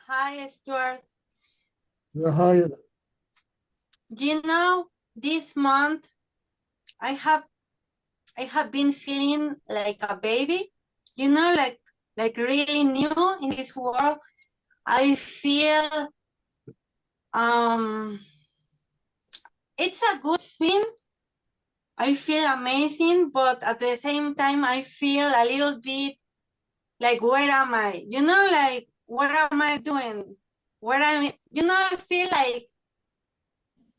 Hi, Stuart. Yeah, hi. This month I have I have been feeling like a baby. Like really new in this world. I feel um it's a good thing. I feel amazing, but at the same time I feel a little bit like where am I? Like what am I doing? Where am I? I feel like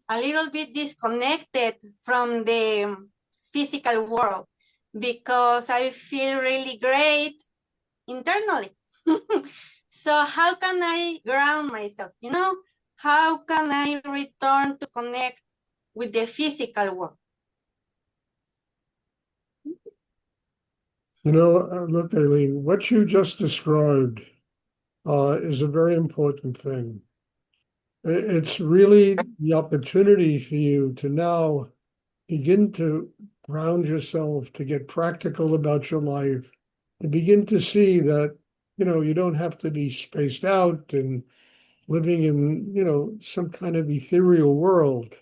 a little bit disconnected from the physical world because I feel really great internally. So, how can I ground myself? How can I return to connect with the physical world? Look, Aileen, what you just described is a very important thing. It's really the opportunity for you to now begin to ground yourself, to get practical about your life, and begin to see that, you don't have to be spaced out and living in, some kind of ethereal world.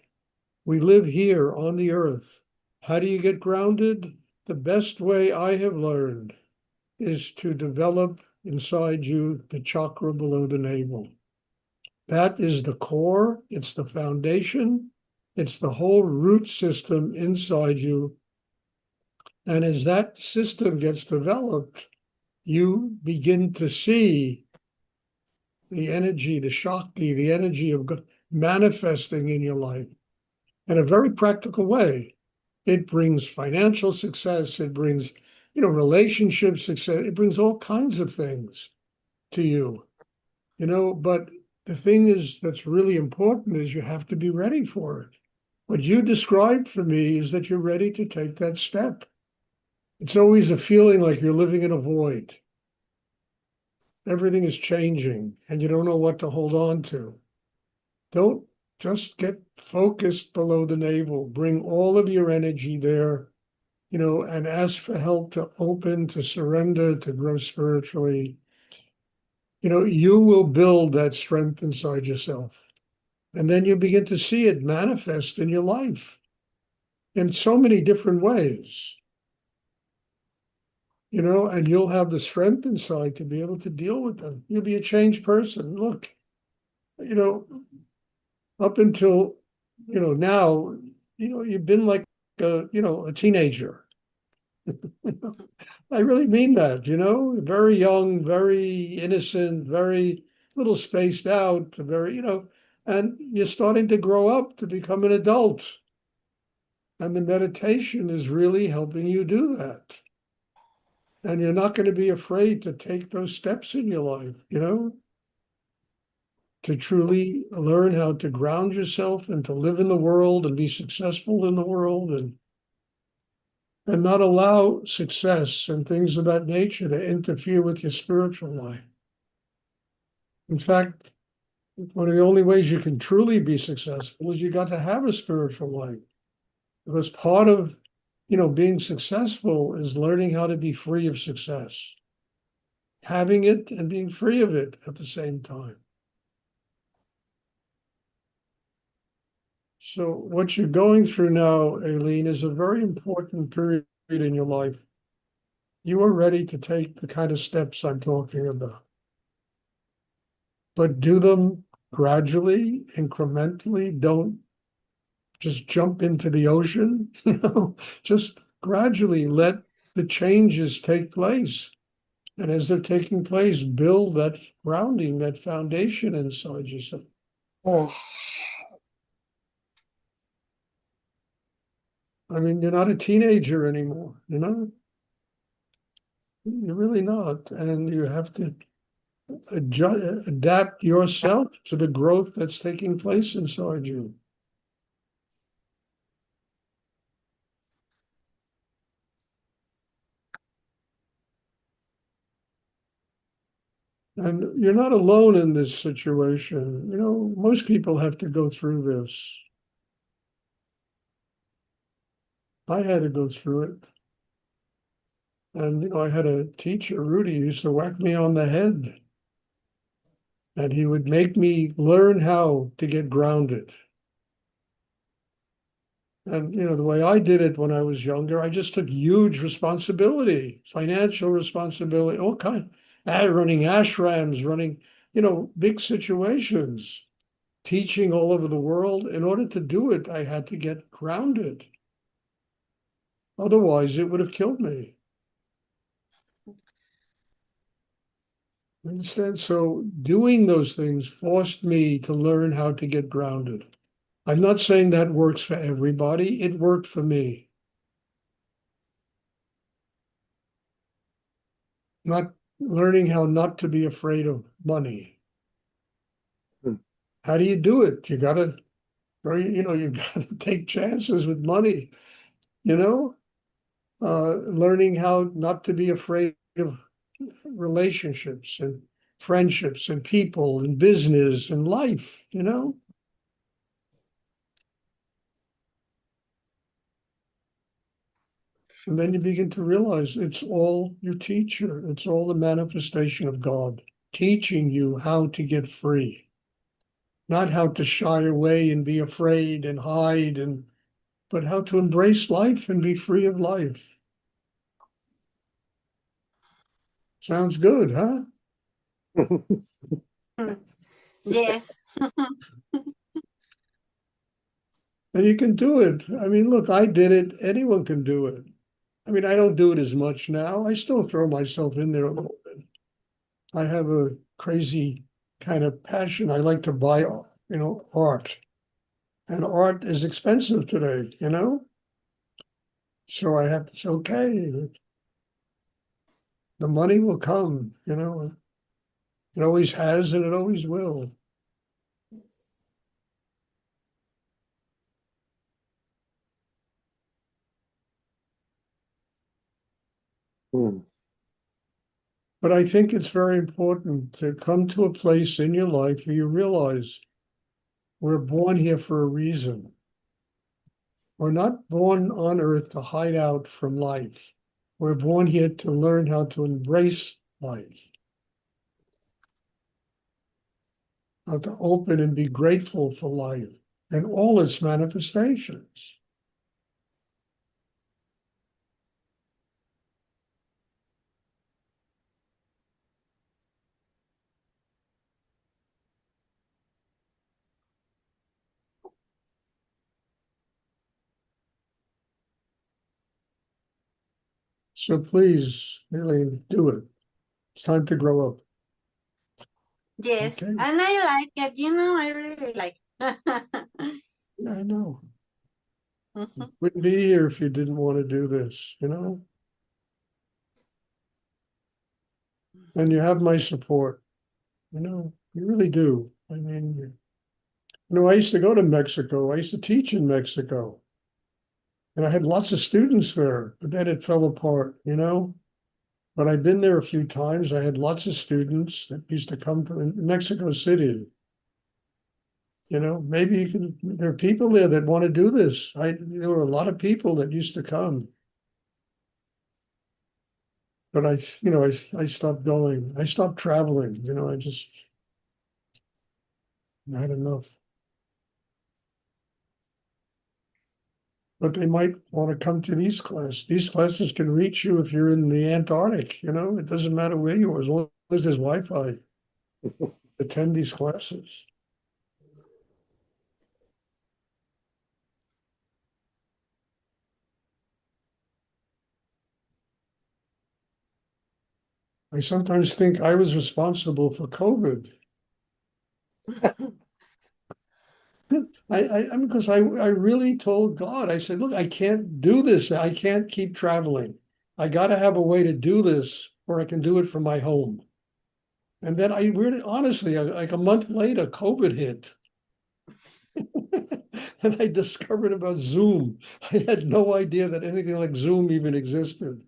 We live here on the earth. How do you get grounded? The best way I have learned is to develop inside you the chakra below the navel. That is the core, it's the foundation, it's the whole root system inside you. And as that system gets developed, you begin to see the energy, the Shakti, the energy of God manifesting in your life in a very practical way. It brings financial success, it brings, relationship success, it brings all kinds of things to you. But the thing is that's really important is you have to be ready for it. What you described for me is that you're ready to take that step. It's always a feeling like you're living in a void. Everything is changing and you don't know what to hold on to. Don't just get focused below the navel. Bring all of your energy there, and ask for help to open, to surrender, to grow spiritually. You will build that strength inside yourself. And then you begin to see it manifest in your life in so many different ways, and you'll have the strength inside to be able to deal with them. You'll be a changed person. Look, you know, up until, now, you've been like a teenager. I really mean that, very young, very innocent, very little spaced out, very, and you're starting to grow up to become an adult. And the meditation is really helping you do that. And you're not going to be afraid to take those steps in your life, to truly learn how to ground yourself and to live in the world and be successful in the world and not allow success and things of that nature to interfere with your spiritual life. In fact, one of the only ways you can truly be successful is you got to have a spiritual life. Because part of, being successful is learning how to be free of success, having it and being free of it at the same time. So what you're going through now, Aileen, is a very important period in your life. You are ready to take the kind of steps I'm talking about, but do them gradually, incrementally. Don't just jump into the ocean, just gradually let the changes take place. And as they're taking place, build that grounding, that foundation inside yourself. Oh, I mean, you're not a teenager anymore, You're really not. And you have to adapt yourself to the growth that's taking place inside you. And you're not alone in this situation. Most people have to go through this. I had to go through it. And, I had a teacher, Rudy, who used to whack me on the head. and he would make me learn how to get grounded. And the way I did it when I was younger, I just took huge responsibility, financial responsibility, all kind, running ashrams, running, big situations, teaching all over the world. In order to do it, I had to get grounded. Otherwise, it would have killed me. Understand? So doing those things forced me to learn how to get grounded. I'm not saying that works for everybody. It worked for me. Not learning how not to be afraid of money. Hmm. How do you do it? You gotta, you gotta take chances with money, you know? Learning how not to be afraid of relationships and friendships and people and business and life. And then you begin to realize it's all your teacher. It's all the manifestation of God teaching you how to get free, not how to shy away and be afraid and hide, but how to embrace life and be free of life. Sounds good, huh? Yes. And you can do it. I mean, look, I did it. Anyone can do it. I mean, I don't do it as much now. I still throw myself in there a little bit. I have a crazy kind of passion. I like to buy, art. And art is expensive today. So I have to say, okay, the money will come. It always has and it always will. Hmm. But I think it's very important to come to a place in your life where you realize we're born here for a reason. We're not born on earth to hide out from life. We're born here to learn how to embrace life, how to open and be grateful for life and all its manifestations. So please, really do it. It's time to grow up. Yes. Okay. And I like it. I really like it. Yeah, I know. You Mhm. wouldn't be here if you didn't want to do this. And you have my support. You really do. I mean, I used to go to Mexico. I used to teach in Mexico. And I had lots of students there, but then it fell apart. But I've been there a few times. I had lots of students that used to come to Mexico City. Maybe there are people there that want to do this. There were a lot of people that used to come, but I stopped going. I stopped traveling. I had enough. But they might want to come to these classes. These classes can reach you if you're in the Antarctic. It doesn't matter where you are, as long as there's Wi-Fi. Attend these classes. I sometimes think I was responsible for COVID. Because I really told God, I said, look, I can't do this. I can't keep traveling. I got to have a way to do this, or I can do it from my home. And then I really, honestly, like a month later, COVID hit. And I discovered about Zoom. I had no idea that anything like Zoom even existed.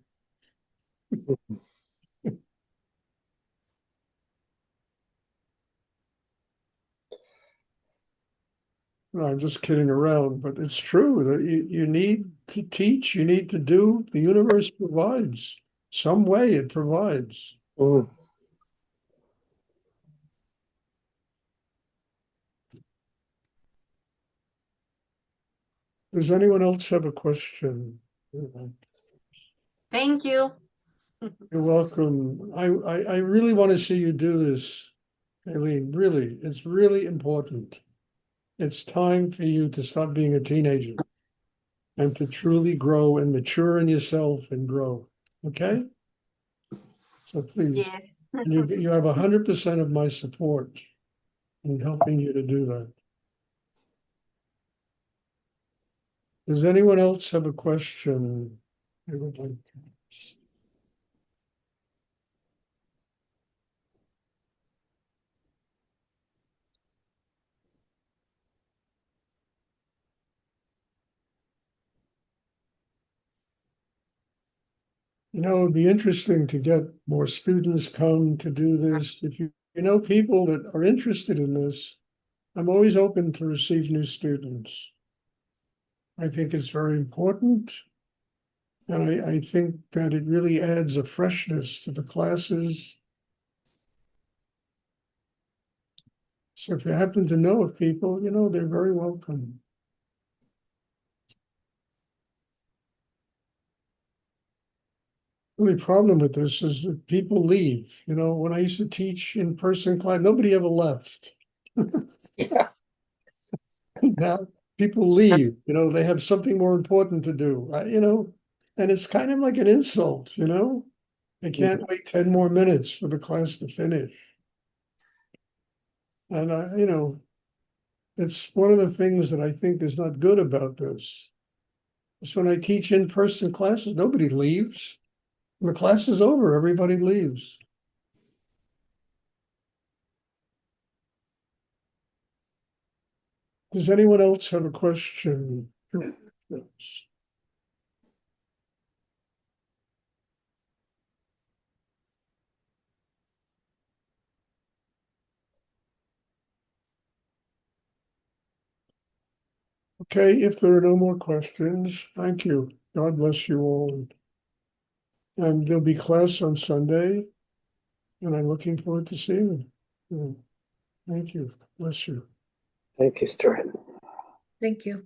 No, I'm just kidding around, but it's true that you need to teach, you need to do. The universe provides some way, it provides. Hmm. Does anyone else have a question? Thank you. You're welcome. I really want to see you do this, Aileen. Really, it's really important. It's time for you to stop being a teenager and to truly grow and mature in yourself and grow. Okay? So please, Yes. you have 100% of my support in helping you to do that. Does anyone else have a question they would like to ask? You know, it'd be interesting to get more students come to do this. If you know people that are interested in this, I'm always open to receive new students. I think it's very important. And I think that it really adds a freshness to the classes. So if you happen to know of people, you know, they're very welcome. The only problem with this is that people leave. You know, when I used to teach in-person class, nobody ever left. Yeah. Now people leave, you know, they have something more important to do, you know, and it's kind of like an insult, you know? They can't wait 10 more minutes for the class to finish. And you know, it's one of the things that I think is not good about this. Is when I teach in-person classes, nobody leaves. When the class is over, everybody leaves. Does anyone else have a question? Okay, if there are no more questions, thank you. God bless you all. And there'll be class on Sunday, and I'm looking forward to seeing you. Thank you. Bless you. Thank you, Stuart. Thank you.